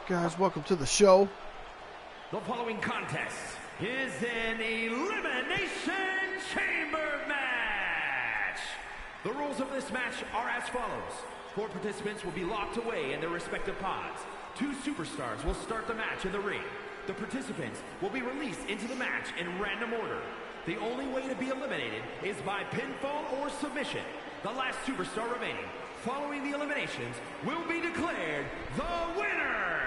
Alright guys, welcome to the show. The following contest is an Elimination Chamber match. The rules of this match are as follows. 4 participants will be locked away in their respective pods. 2 superstars will start the match in the ring. The participants will be released into the match in random order. The only way to be eliminated is by pinfall or submission. The last superstar remaining, following the eliminations, will be declared the winner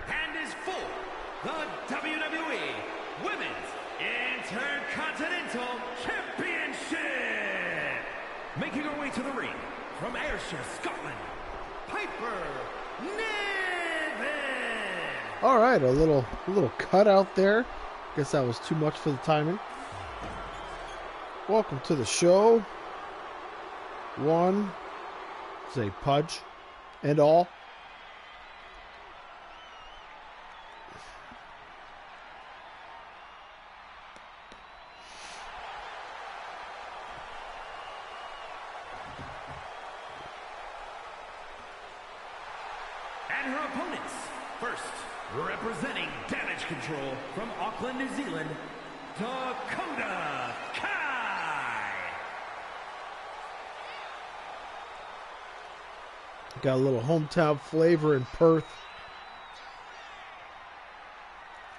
and is for the WWE Women's Intercontinental Championship. Making her way to the ring from Ayrshire, Scotland, Piper Niven. All right, a little cut out there. Guess that was too much for the timing. Welcome to the show. One, say Pudge, and all. And her opponents, first, representing Damage Control from Auckland, New Zealand, Dakota Kai. Got a little hometown flavor in Perth.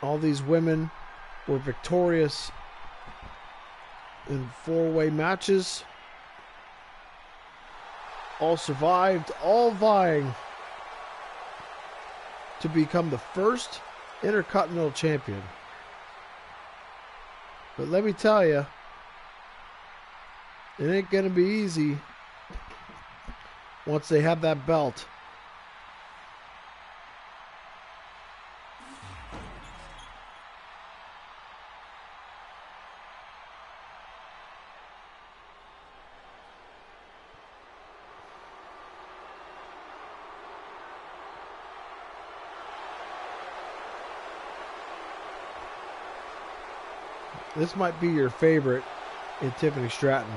All these women were victorious in 4-way matches. All survived, all vying to become the first Intercontinental Champion. But let me tell you, it ain't gonna be easy once they have that belt. This might be your favorite in Tiffany Stratton.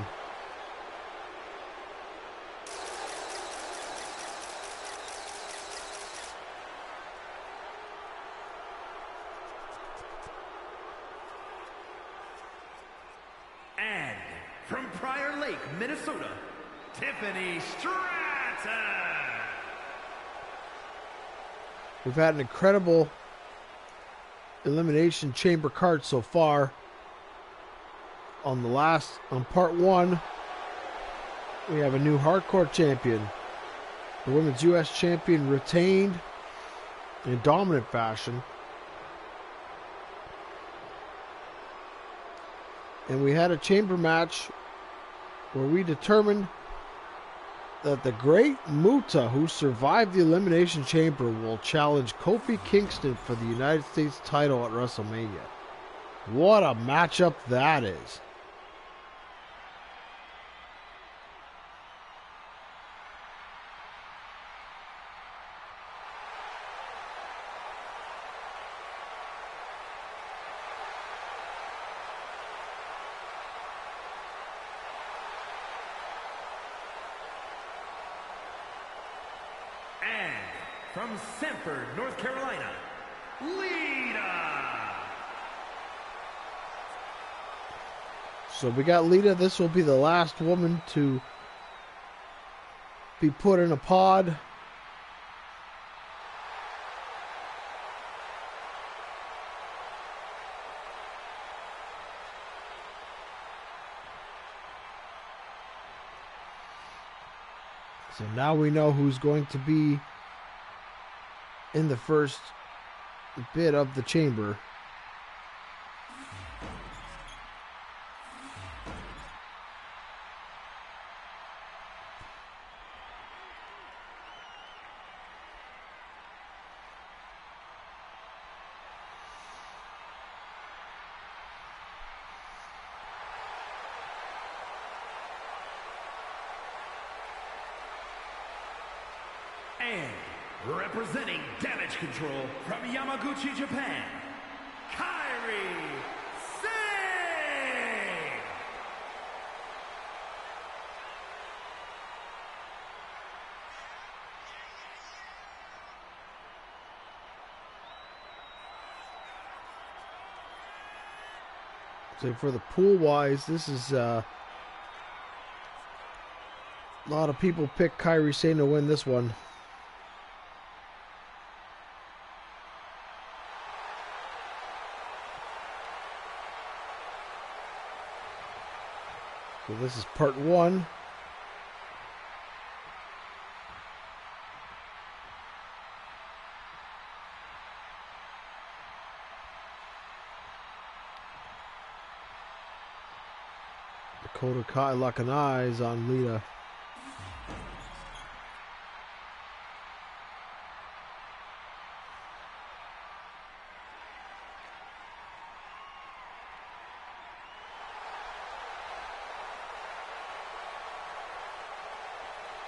And from Prior Lake, Minnesota, Tiffany Stratton. We've had an incredible Elimination Chamber card so far. On part 1, we have a new hardcore champion. The Women's U.S. Champion retained in dominant fashion. And we had a chamber match where we determined that the Great Muta, who survived the Elimination Chamber, will challenge Kofi Kingston for the United States title at WrestleMania. What a matchup that is. From Sanford, North Carolina, Lita. So we got Lita. This will be the last woman to be put in a pod. So now we know who's going to be in the first bit of the chamber. And representing Damage Control from Yamaguchi, Japan, Kairi Sane. So for the pool-wise, this is a lot of people pick Kairi Sane to win this one. So this is part 1. Dakota Kai locking eyes on Lita.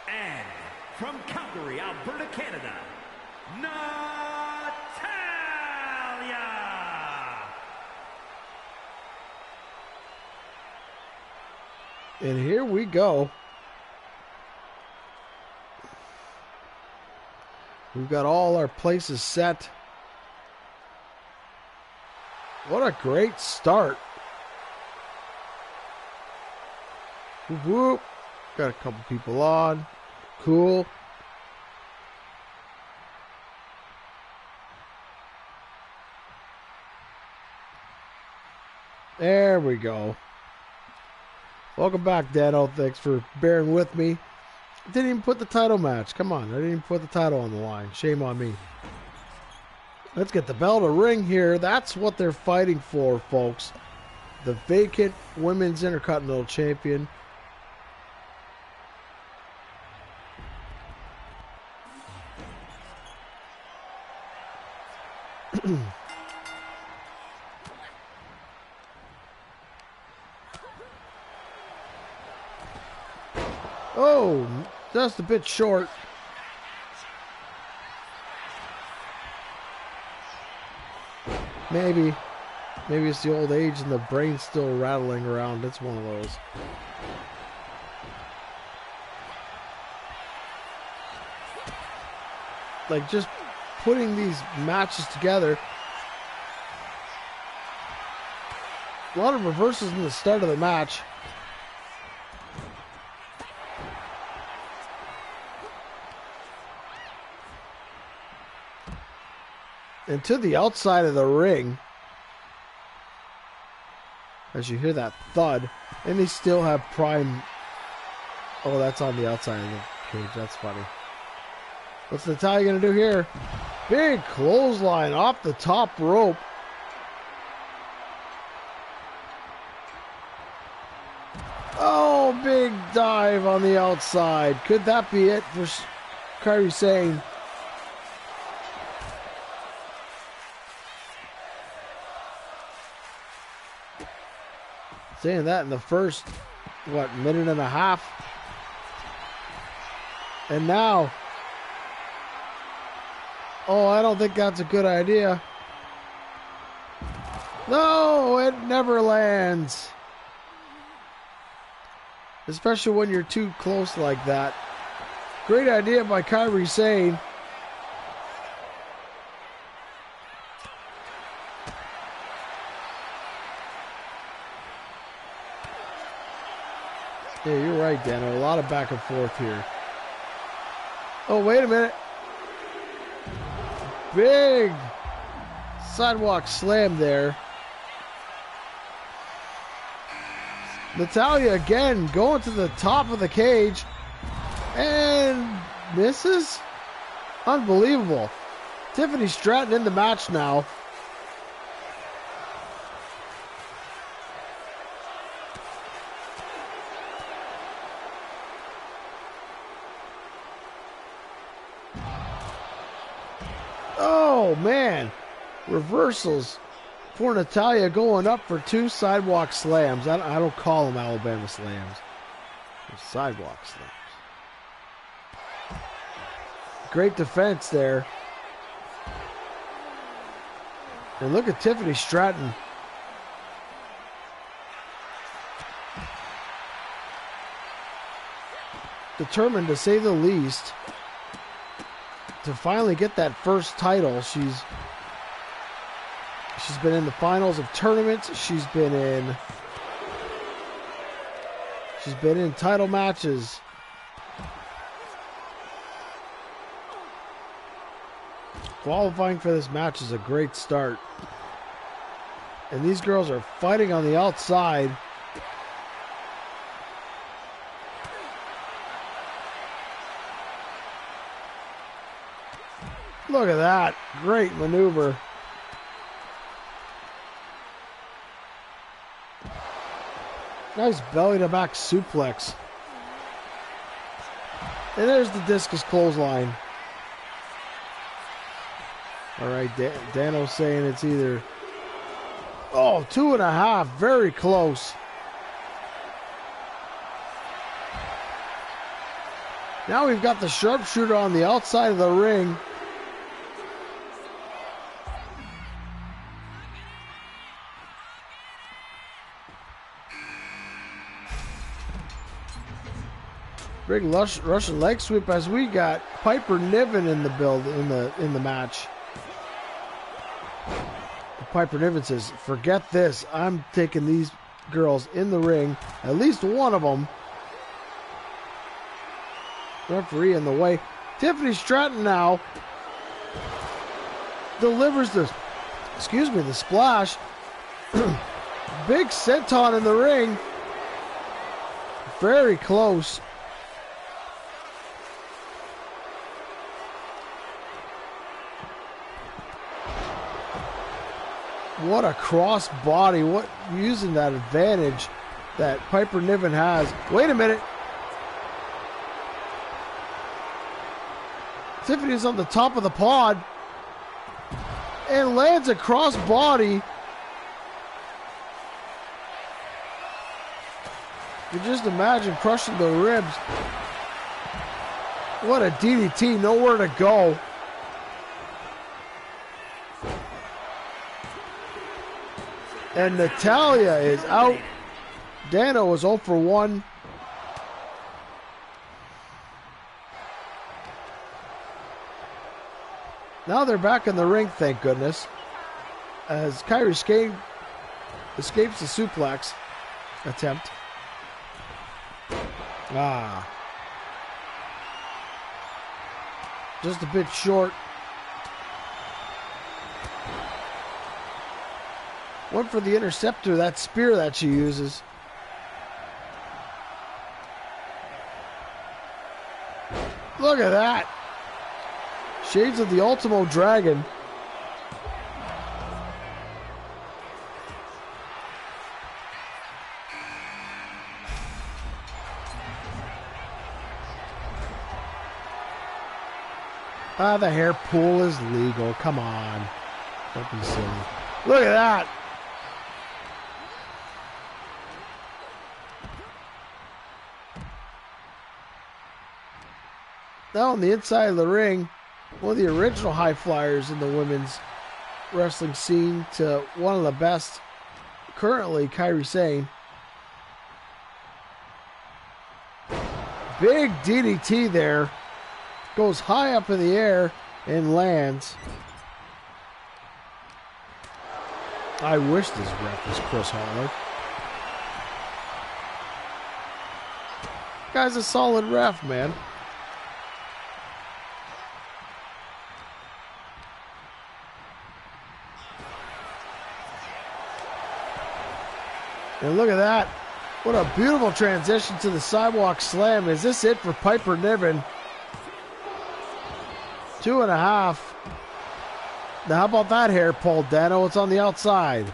And from Calgary, Alberta, Canada, Natalya! And here we go. We've got all our places set. What a great start. Whoop, whoop. Got a couple people on. Cool. There we go. Welcome back, Dano. Thanks for bearing with me. Didn't even put the title match. Come on, I didn't even put the title on the line. Shame on me. Let's get the bell to ring here. That's what they're fighting for, folks. The vacant Women's Intercontinental Champion. Oh, just a bit short. Maybe it's the old age and the brain's still rattling around. It's one of those. Like, just putting these matches together. A lot of reversals in the start of the match. And to the outside of the ring, as you hear that thud, and they still have prime. Oh, that's on the outside of the cage. That's funny. What's Natalya going to do here? Big clothesline off the top rope. Oh, big dive on the outside. Could that be it for Kairi Sane? Saying that in the first, minute and a half. And now, oh, I don't think that's a good idea. No, it never lands. Especially when you're too close like that. Great idea by Kairi Sane. Yeah, you're right, Dano. A lot of back and forth here. Oh, wait a minute. Big sidewalk slam there. Natalya again going to the top of the cage and misses. Unbelievable. Tiffany Stratton in the match now. Oh, man. Reversals for Natalya going up for 2 sidewalk slams. I don't call them Alabama slams. They're sidewalk slams. Great defense there. And look at Tiffany Stratton. Determined, to say the least, to finally get that first title. She's been in the finals of tournaments. She's been in title matches. Qualifying for this match is a great start. And these girls are fighting on the outside. Look at that. Great maneuver. Nice belly to back suplex. And there's the discus clothesline. All right, Dano's saying it's either... Oh, 2.5. Very close. Now we've got the sharpshooter on the outside of the ring. Big Russian leg sweep as we got Piper Niven in the match. Piper Niven says, "Forget this. I'm taking these girls in the ring. At least one of them." Referee in the way. Tiffany Stratton now delivers the splash. Big senton in the ring. Very close. What a cross body. What using that advantage that Piper Niven has. Wait a minute. Tiffany's on the top of the pod and lands a cross body. You just imagine crushing the ribs. What a DDT, nowhere to go. And Natalia is out. Dano was 0 for 1. Now they're back in the ring, thank goodness. As Kairi escapes the suplex attempt. Just a bit short. Went for the interceptor, that spear that she uses. Look at that. Shades of the Ultimo Dragon. The hair pull is legal. Come on. Don't be silly. Look at that. Now on the inside of the ring, one of the original high flyers in the women's wrestling scene to one of the best currently, Kairi Sane. Big DDT there. Goes high up in the air and lands. I wish this ref was Chris Harlow. Guy's a solid ref, man. And look at that. What a beautiful transition to the sidewalk slam. Is this it for Piper Niven? 2.5. Now how about that hair pull, Dano? It's on the outside.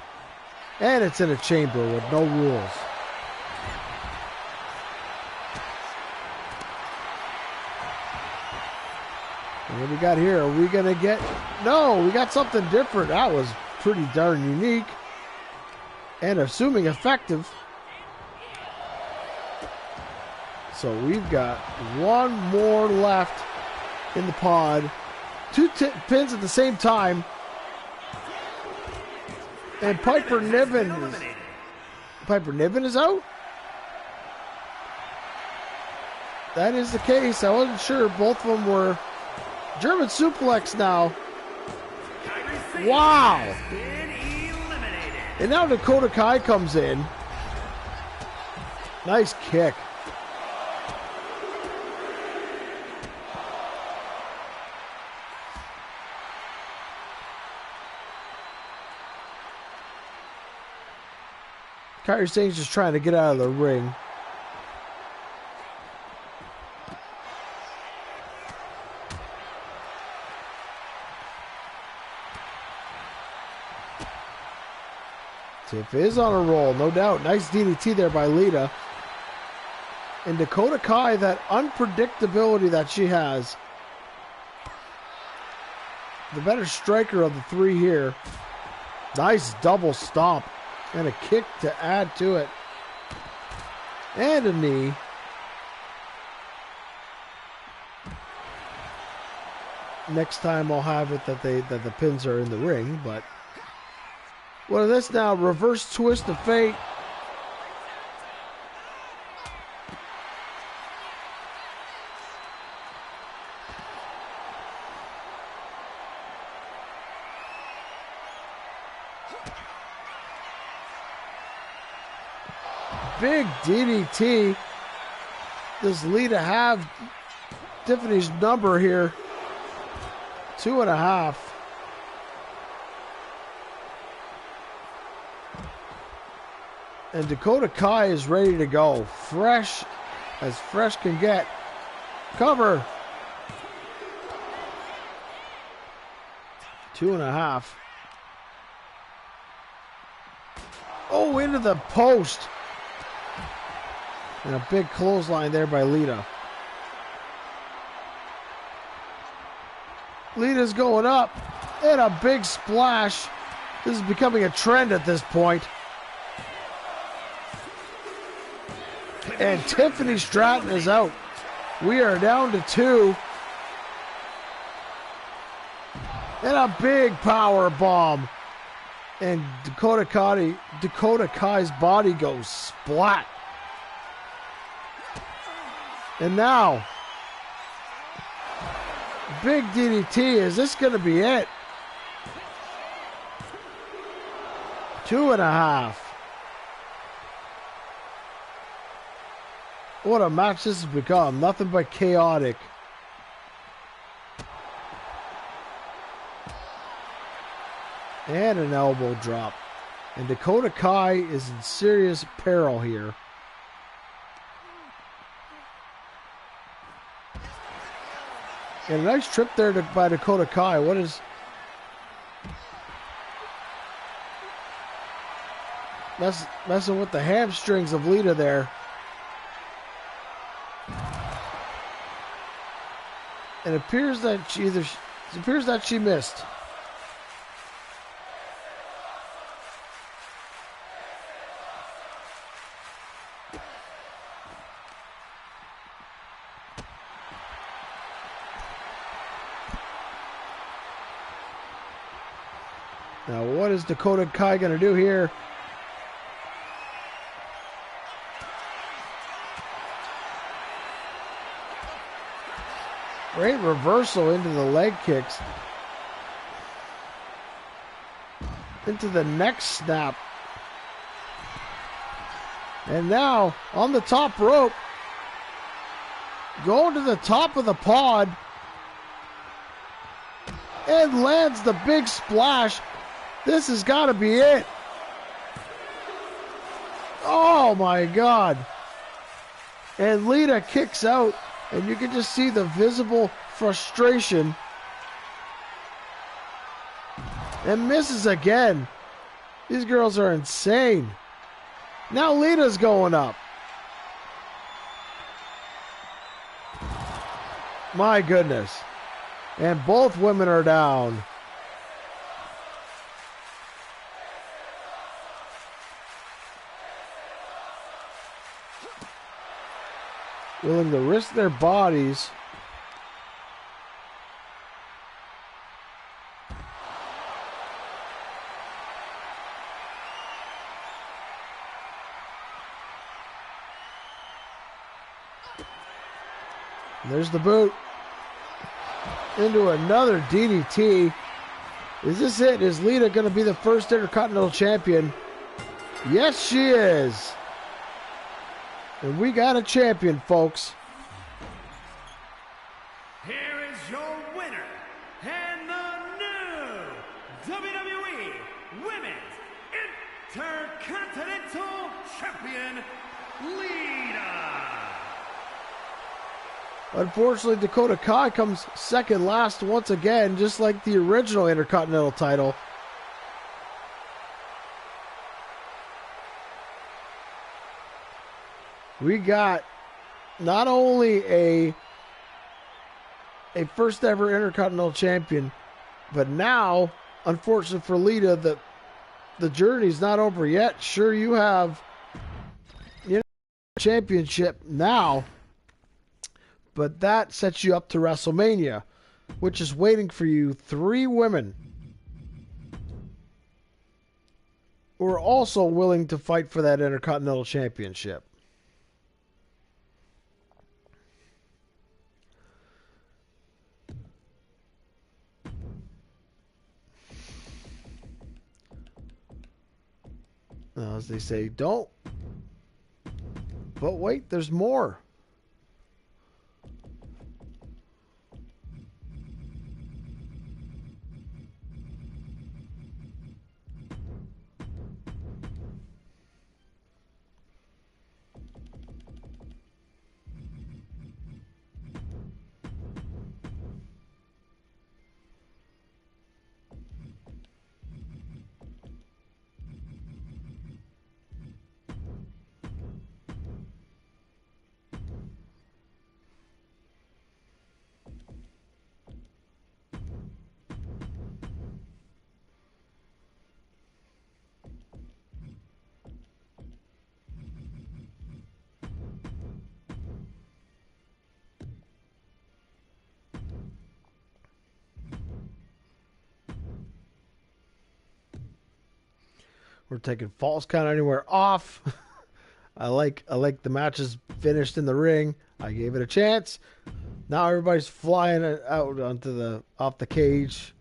And it's in a chamber with no rules. And what we got here? Are we going to get... No, we got something different. That was pretty darn unique. And assuming effective. So we've got one more left in the pod. Two pins at the same time. And Piper Niven is out? That is the case. I wasn't sure. Both of them were German suplex now. Wow. And now Dakota Kai comes in. Nice kick. Kairi Sane's just trying to get out of the ring. Tiff is on a roll, no doubt. Nice DDT there by Lita. And Dakota Kai, that unpredictability that she has. The better striker of the three here. Nice double stomp. And a kick to add to it. And a knee. Next time I'll have it that the pins are in the ring, but what is this now? Reverse twist of fate. Big DDT. Does Lita have Tiffany's number here? 2.5. And Dakota Kai is ready to go. Fresh as fresh can get. Cover. 2.5. Oh, into the post. And a big clothesline there by Lita. Lita's going up. And a big splash. This is becoming a trend at this point. And Tiffany Stratton is out. We are down to 2. And a big power bomb. And Dakota Kai's body goes splat. And now, big DDT. Is this going to be it? 2.5. What a match this has become. Nothing but chaotic. And an elbow drop. And Dakota Kai is in serious peril here. And a nice trip there by Dakota Kai. What is... messing with the hamstrings of Lita there. And it appears that she missed. Now, what is Dakota Kai going to do here? Great reversal into the leg kicks. Into the neck snap. And now, on the top rope. Going to the top of the pod. And lands the big splash. This has got to be it. Oh my God. And Lita kicks out. And you can just see the visible frustration. And misses again. These girls are insane. Now Lita's going up. My goodness. And both women are down. Willing to risk their bodies. And there's the boot. Into another DDT. Is this it? Is Lita going to be the first Intercontinental Champion? Yes, she is. And we got a champion, folks. Here is your winner and the new WWE Women's Intercontinental Champion, Lita. Unfortunately, Dakota Kai comes second last once again, just like the original Intercontinental title. We got not only a first ever Intercontinental Champion, but now, unfortunately for Lita, the journey's not over yet. Sure, you have the championship now, but that sets you up to WrestleMania, which is waiting for you. 3 women who are also willing to fight for that Intercontinental Championship. Now, as they say, don't. But wait, there's more. We're taking false count anywhere off. I like the matches finished in the ring. I gave it a chance. Now everybody's flying out onto off the cage.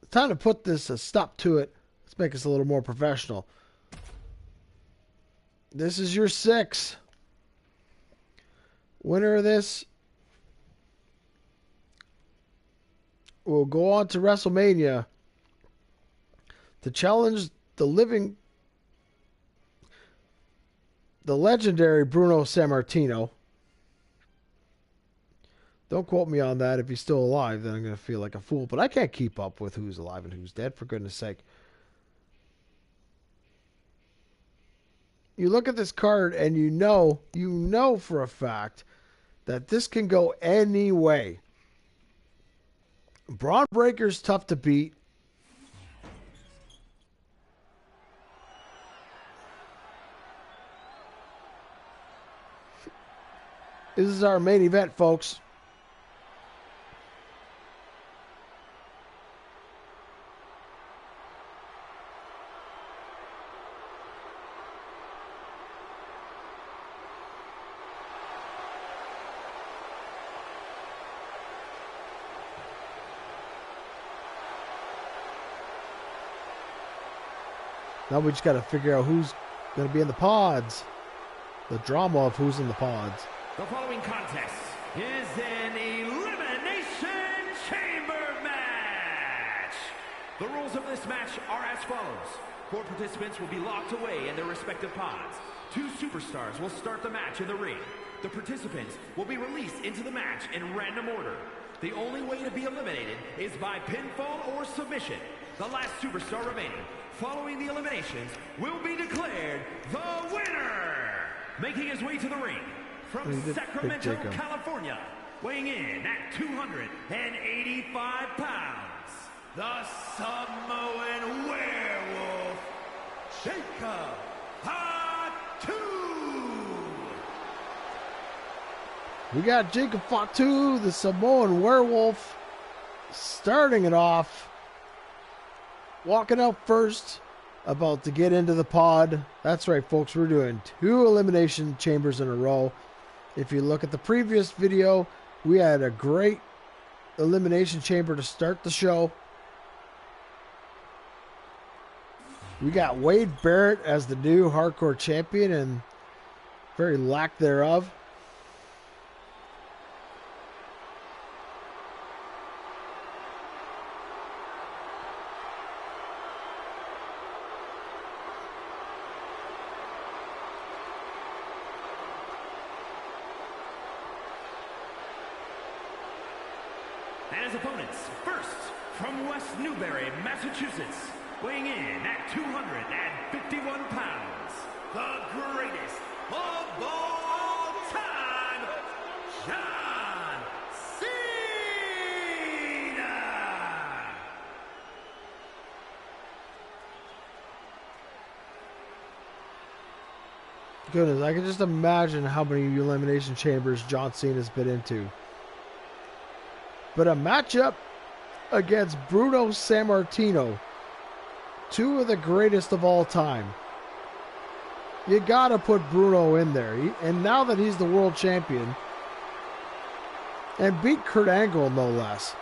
It's time to put this a stop to it. Let's make us a little more professional. This is your 6. Winner of this will go on to WrestleMania to challenge the legendary Bruno Sammartino. Don't quote me on that. If he's still alive, then I'm going to feel like a fool. But I can't keep up with who's alive and who's dead, for goodness sake. You look at this card and you know for a fact that this can go any way. Braun Breaker's tough to beat. This is our main event, folks. Now we just got to figure out who's going to be in the pods. The drama of who's in the pods. The following contest is an Elimination Chamber match. The rules of this match are as follows. 4 participants will be locked away in their respective pods. 2 superstars will start the match in the ring. The participants will be released into the match in random order. The only way to be eliminated is by pinfall or submission. The last superstar remaining following the eliminations will be declared the winner. Making his way to the ring from Sacramento, California, weighing in at 285 pounds, the Samoan Werewolf, Jacob Fatu. We got Jacob Fatu, the Samoan Werewolf, starting it off. Walking out first, about to get into the pod. That's right, folks. We're doing 2 elimination chambers in a row. If you look at the previous video, we had a great elimination chamber to start the show. We got Wade Barrett as the new hardcore champion and very lack thereof. And his opponents, first, from West Newbury, Massachusetts, weighing in at 251 pounds, the greatest of all time, John Cena! Goodness, I can just imagine how many Elimination Chambers John Cena's been into. But a matchup against Bruno Sammartino, two of the greatest of all time. You gotta put Bruno in there. And now that he's the world champion, and beat Kurt Angle no less.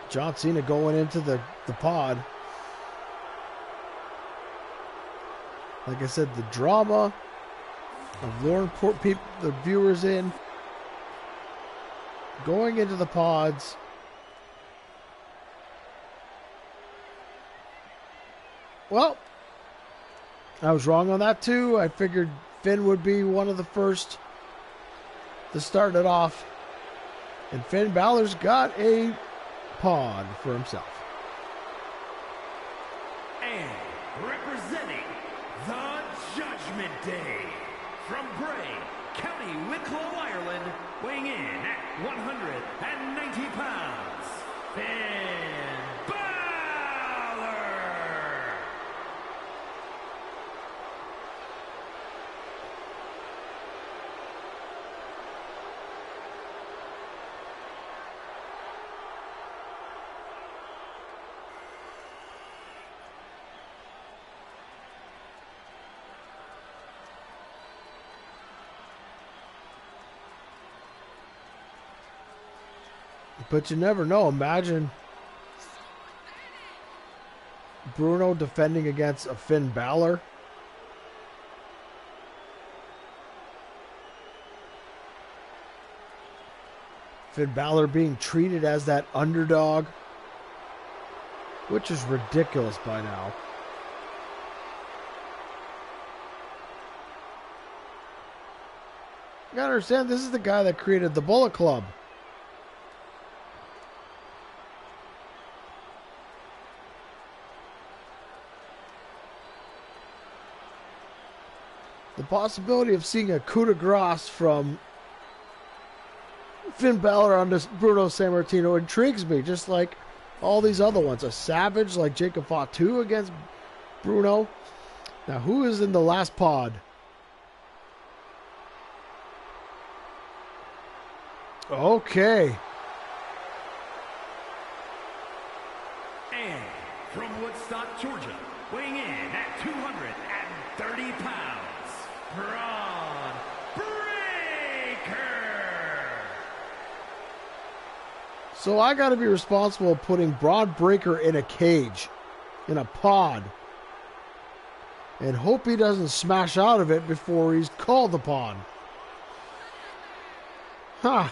John Cena going into the pod. Like I said, the drama of luring the viewers in. Going into the pods. Well, I was wrong on that too. I figured Finn would be one of the first to start it off. And Finn Balor's got a pod for himself. And representing the Judgment Day, from Bray, County Wicklow, Ireland, weighing in at 190 pounds, Finn Balor! But you never know. Imagine Bruno defending against a Finn Balor. Finn Balor being treated as that underdog, which is ridiculous by now. You gotta understand, this is the guy that created the Bullet Club. The possibility of seeing a coup de grace from Finn Balor on this Bruno Sammartino intrigues me, just like all these other ones. A Savage like Jacob Fatu against Bruno. Now, who is in the last pod? Okay. And from Woodstock, Georgia, weighing in at 230 pounds, Braun Breaker! So I got to be responsible putting Braun Breaker in a cage, in a pod, and hope he doesn't smash out of it before he's called upon. Huh.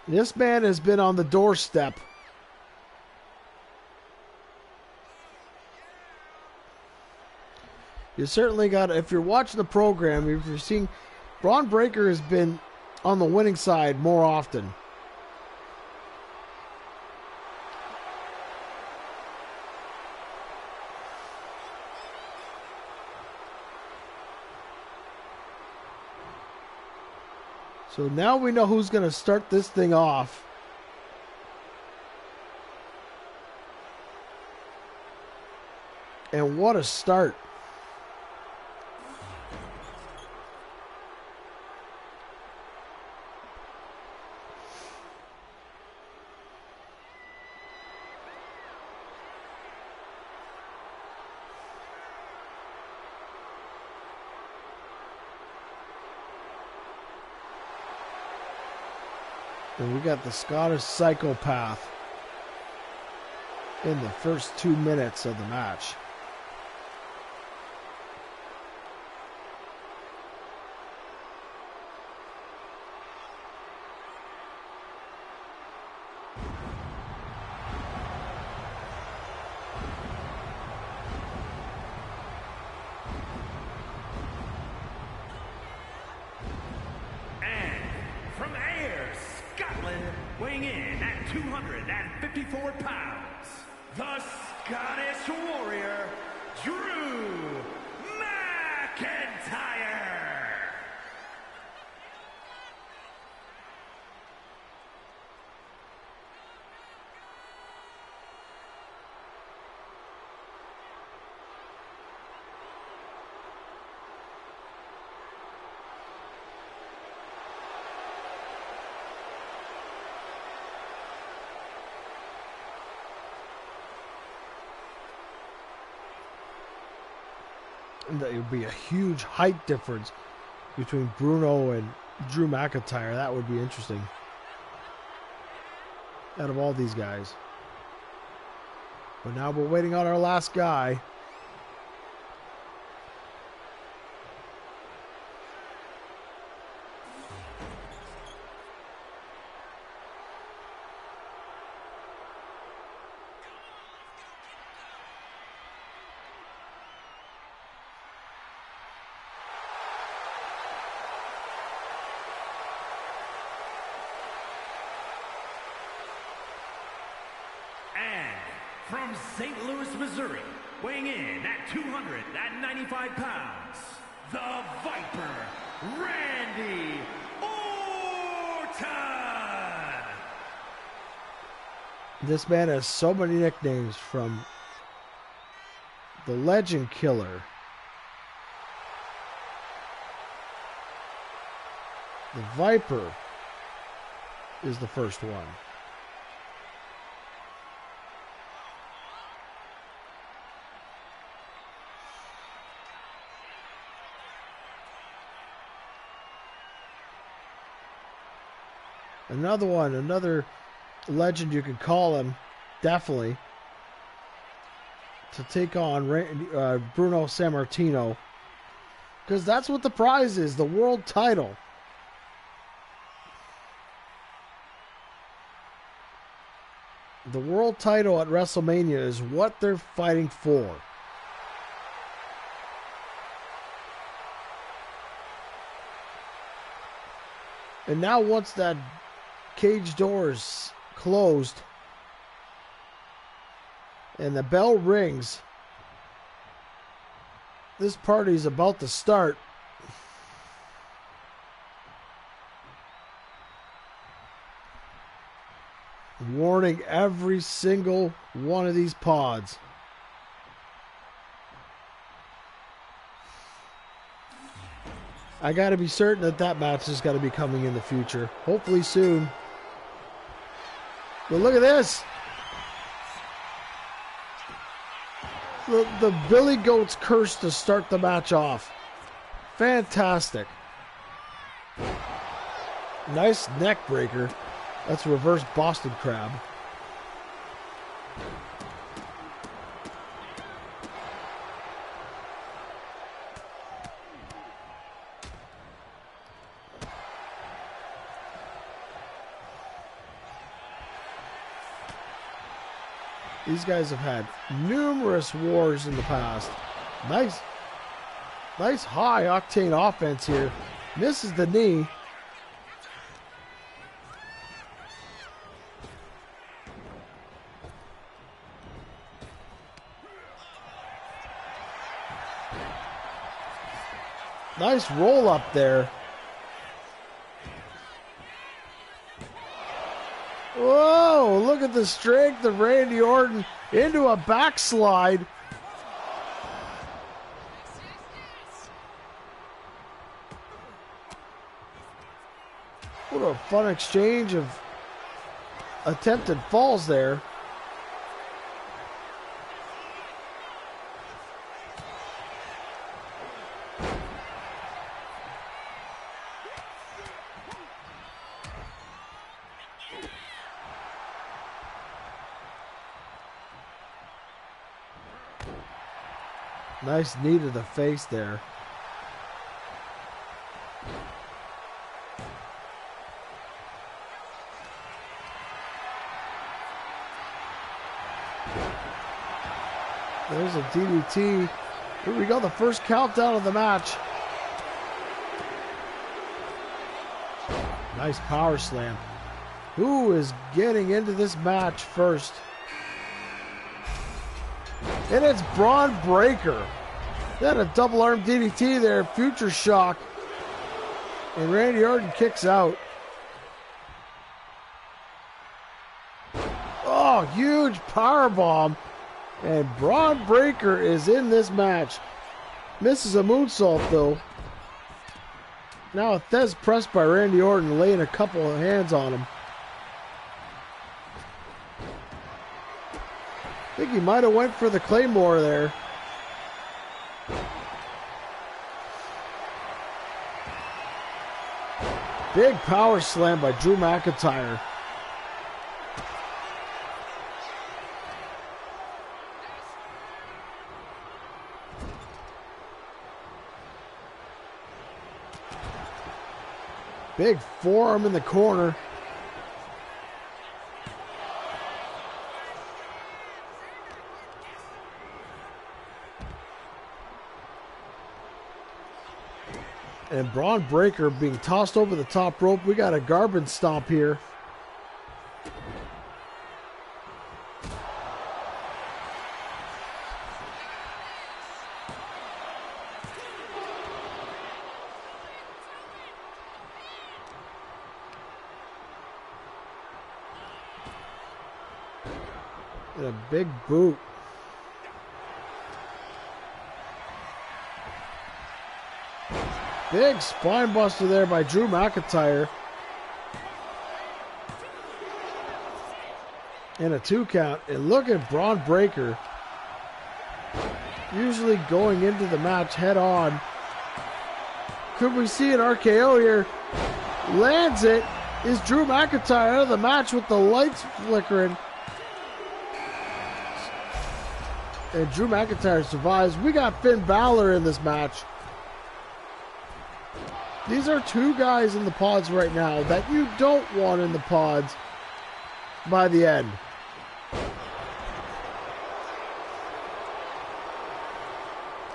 This man has been on the doorstep. You certainly got, if you're watching the program, if you're seeing, Braun Breaker has been on the winning side more often. So now we know who's going to start this thing off. And what a start. And we got the Scottish Psychopath in the first 2 minutes of the match. Weighing in at 254 pounds, the Scottish Warrior, Drew McIntyre. That would be a huge height difference between Bruno and Drew McIntyre. That would be interesting. Out of all these guys. But now we're waiting on our last guy. From St. Louis, Missouri, weighing in at 295 pounds, the Viper, Randy Orton! This man has so many nicknames, from the Legend Killer, the Viper is the first one. Another one, another legend you could call him, definitely, to take on Bruno Sammartino. Because that's what the prize is, the world title. The world title at WrestleMania is what they're fighting for. And now once that cage doors closed and the bell rings, this party is about to start. Warning every single one of these pods. I got to be certain that that match is going to be coming in the future. Hopefully soon. But look at this. The Billy Goat's curse to start the match off. Fantastic. Nice neck breaker. That's a reverse Boston Crab. These guys have had numerous wars in the past. Nice high octane offense here. Misses the knee. Nice roll up there. Whoa, look at the strength of Randy Orton into a backslide. What a fun exchange of attempted falls there. Nice knee to the face there. There's a DDT. Here we go, the first countdown of the match. Nice power slam. Who is getting into this match first? And it's Braun Breaker. Then a double arm DDT there, future shock. And Randy Orton kicks out. Oh, huge powerbomb. And Braun Breaker is in this match. Misses a moonsault though. Now a Thez pressed by Randy Orton, laying a couple of hands on him. I think he might have went for the Claymore there. Big power slam by Drew McIntyre. Big forearm in the corner. And Braun Breaker being tossed over the top rope. We got a garbage stomp here. And a big boot. Big spine buster there by Drew McIntyre. And a 2 count. And look at Braun Breaker. Usually going into the match head on. Could we see an RKO here? Lands it. Is Drew McIntyre out of the match with the lights flickering. And Drew McIntyre survives. We got Finn Balor in this match. These are 2 guys in the pods right now that you don't want in the pods by the end.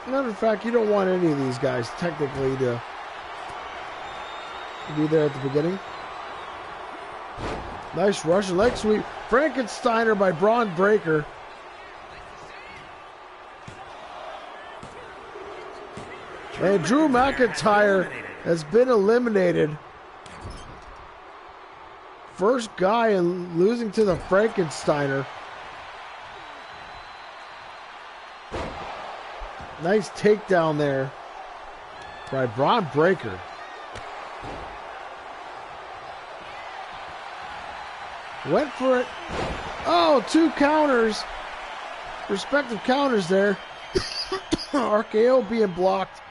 Matter of fact, you don't want any of these guys technically to be there at the beginning. Nice Russian leg sweep. Frankensteiner by Braun Breaker. And Drew McIntyre has been eliminated. First guy in losing to the Frankensteiner. Nice takedown there by Braun Breaker. Went for it. Oh, 2 counters. Respective counters there. RKO being blocked.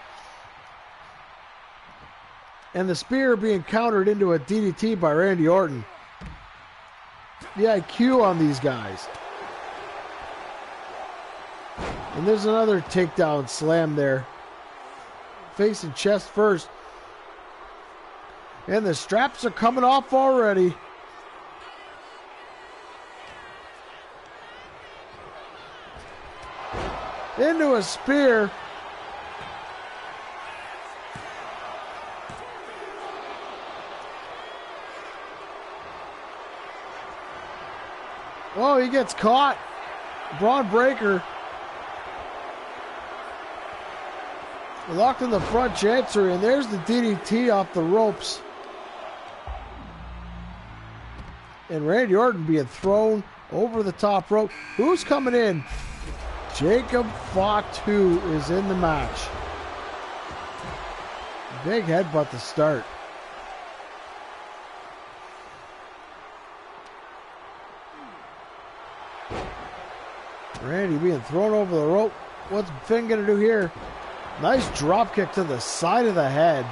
And the spear being countered into a DDT by Randy Orton. The IQ on these guys. And there's another takedown slam there. Face and chest first. And the straps are coming off already. Into a spear. Oh, he gets caught. Braun Breaker. Locked in the front chancery, and there's the DDT off the ropes. And Randy Orton being thrown over the top rope. Who's coming in? Jacob Fatu is in the match. Big headbutt to start. Randy being thrown over the rope. What's Finn going to do here? Nice drop kick to the side of the head.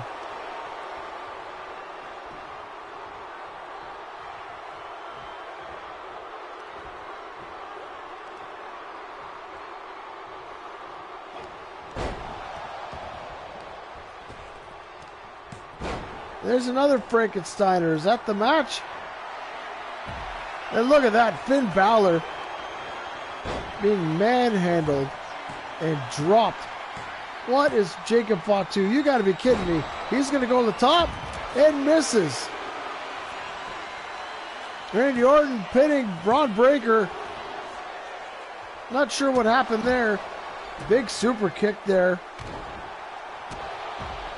There's another Frankensteiner. Is that the match? And look at that. Finn Balor being manhandled and dropped. What is Jacob Fatu? You got to be kidding me. He's going to go to the top and misses. Randy Orton pinning Braun Breaker. Not sure what happened there. Big super kick there.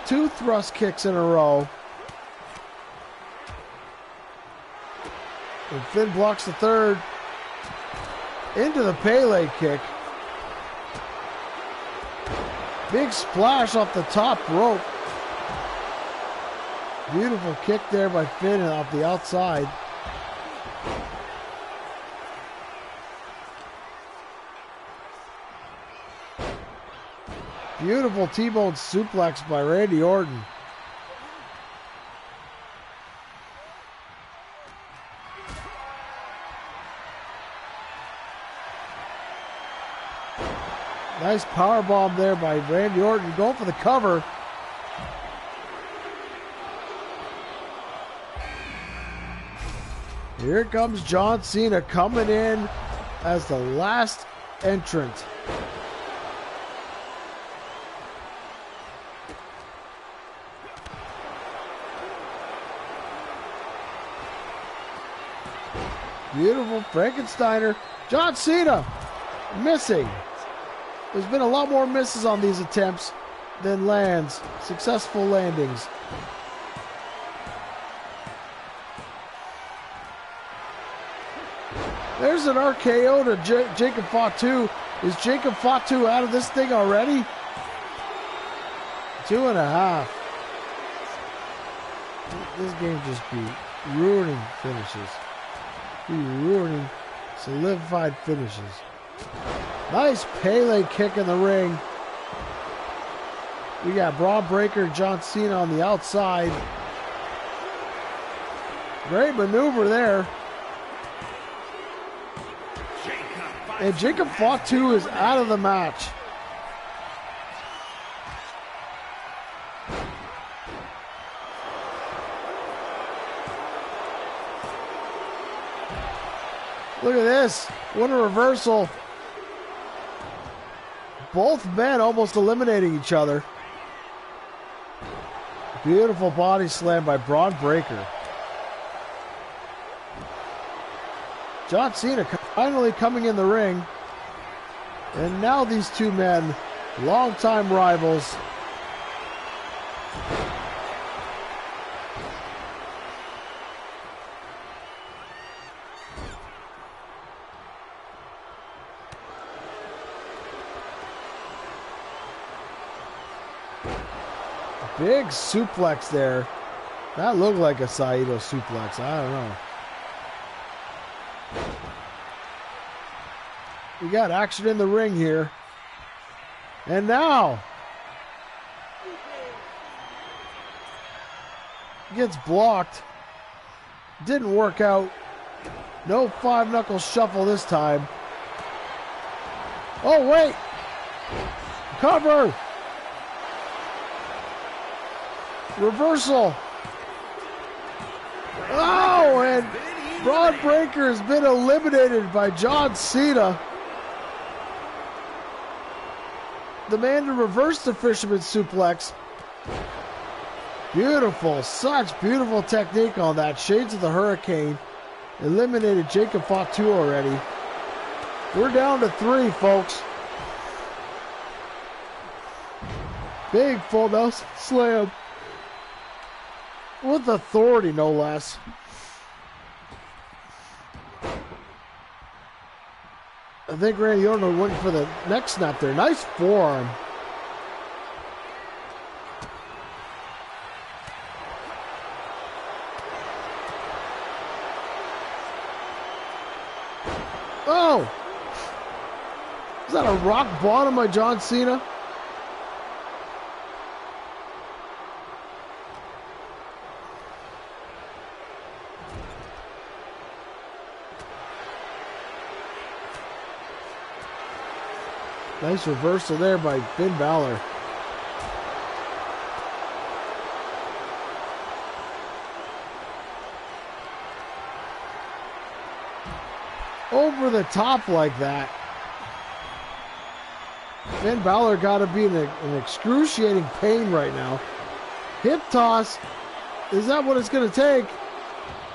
2 thrust kicks in a row. And Finn blocks the third. Into the Pele kick. Big splash off the top rope. Beautiful kick there by Finn off the outside. Beautiful T-bone suplex by Randy Orton. Nice powerbomb there by Randy Orton. Going for the cover. Here comes John Cena coming in as the last entrant. Beautiful Frankensteiner. John Cena missing. There's been a lot more misses on these attempts than lands. Successful landings. There's an RKO to Jacob Fatu. Is Jacob Fatu out of this thing already? 2.5. This game just be ruining finishes. Be ruining solidified finishes. Nice Pele kick in the ring. We got Braun Breaker, John Cena on the outside. Great maneuver there. And Jacob Fatu is out of the match. Look at this. What a reversal. Both men almost eliminating each other. Beautiful body slam by Braun Breaker. John Cena finally coming in the ring. And now these two men, longtime rivals. Big suplex there. That looked like a Saito suplex. I don't know. We got action in the ring here. And now gets blocked. Didn't work out. No 5-knuckle shuffle this time. Oh, wait. Cover. Reversal. Oh, and Braun Breaker has been eliminated by John Cena. The man to reverse the fisherman suplex. Beautiful. Such beautiful technique on that. Shades of the Hurricane. Eliminated Jacob Fatu already. We're down to 3, folks. Big full Nelson slam. With authority, no less. I think Randy Orton went for the neck snap there. Nice forearm. Oh! Is that a rock bottom by John Cena? Nice reversal there by Finn Balor. over the top like that. Finn Balor got to be in excruciating pain right now. Hip toss. Is that what it's going to take?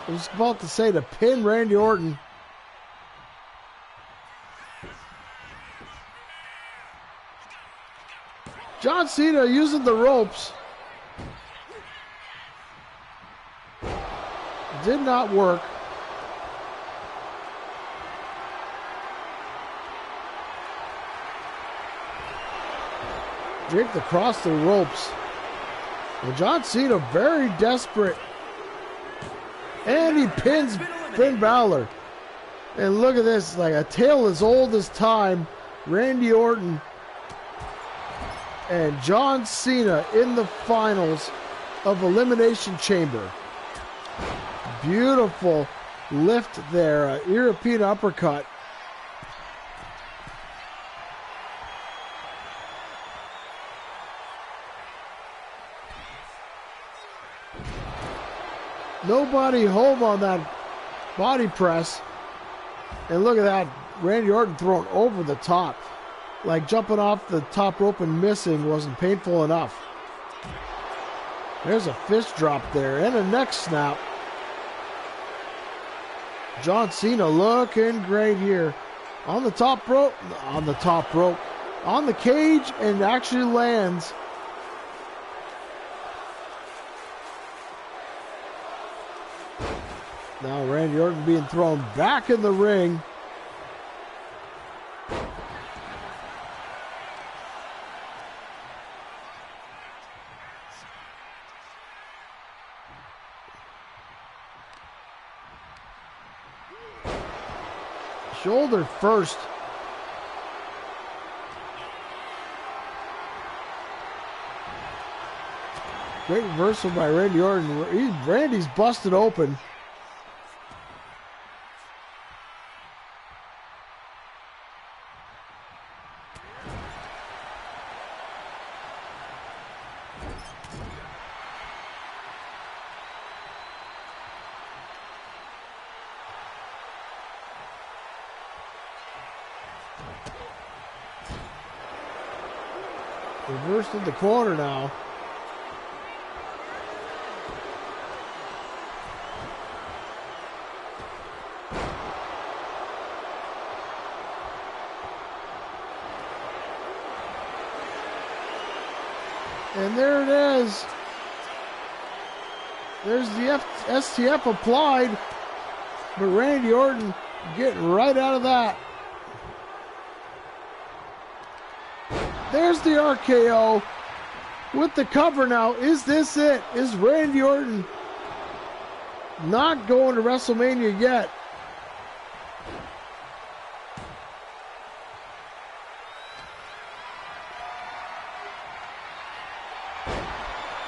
I was about to say to pin Randy Orton. John Cena using the ropes. Did not work. Draped across the ropes. Well, John Cena very desperate. And he pins Finn Balor. And look at this, like a tale as old as time. Randy Orton and John Cena in the finals of Elimination Chamber. Beautiful lift there, European uppercut. Nobody home on that body press. And look at that, Randy Orton thrown over the top. Like jumping off the top rope and missing wasn't painful enough. There's a fist drop there and a neck snap. John Cena looking great here. On the top rope, on the cage, and actually lands. Now Randy Orton being thrown back in the ring. Shoulder first. Great reversal by Randy Orton. Randy's busted open. Reversed in the corner now. And there it is. There's the STF applied, but Randy Orton getting right out of that. There's the RKO with the cover now. Is this it? Is Randy Orton not going to WrestleMania yet?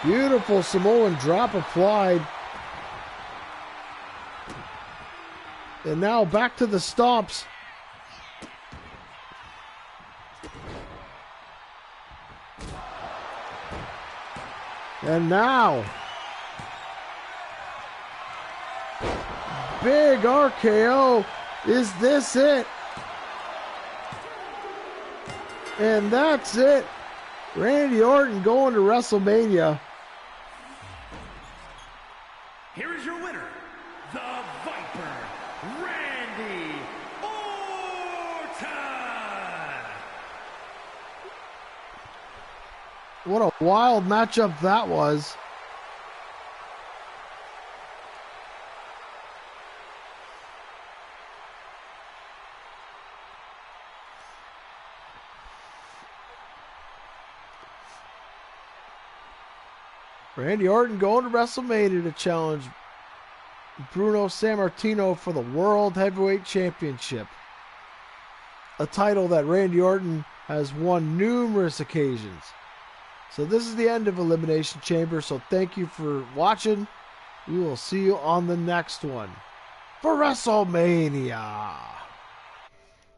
Beautiful Samoan drop applied. And now back to the stomps. And now, big RKO. Is this it? And that's it. Randy Orton going to WrestleMania. Here is your winner, the Viper, Randy Orton. What a wild matchup that was. Randy Orton going to WrestleMania to challenge Bruno Sammartino for the World Heavyweight Championship. A title that Randy Orton has won numerous occasions. So this is the end of Elimination Chamber. So thank you for watching. We will see you on the next one for WrestleMania.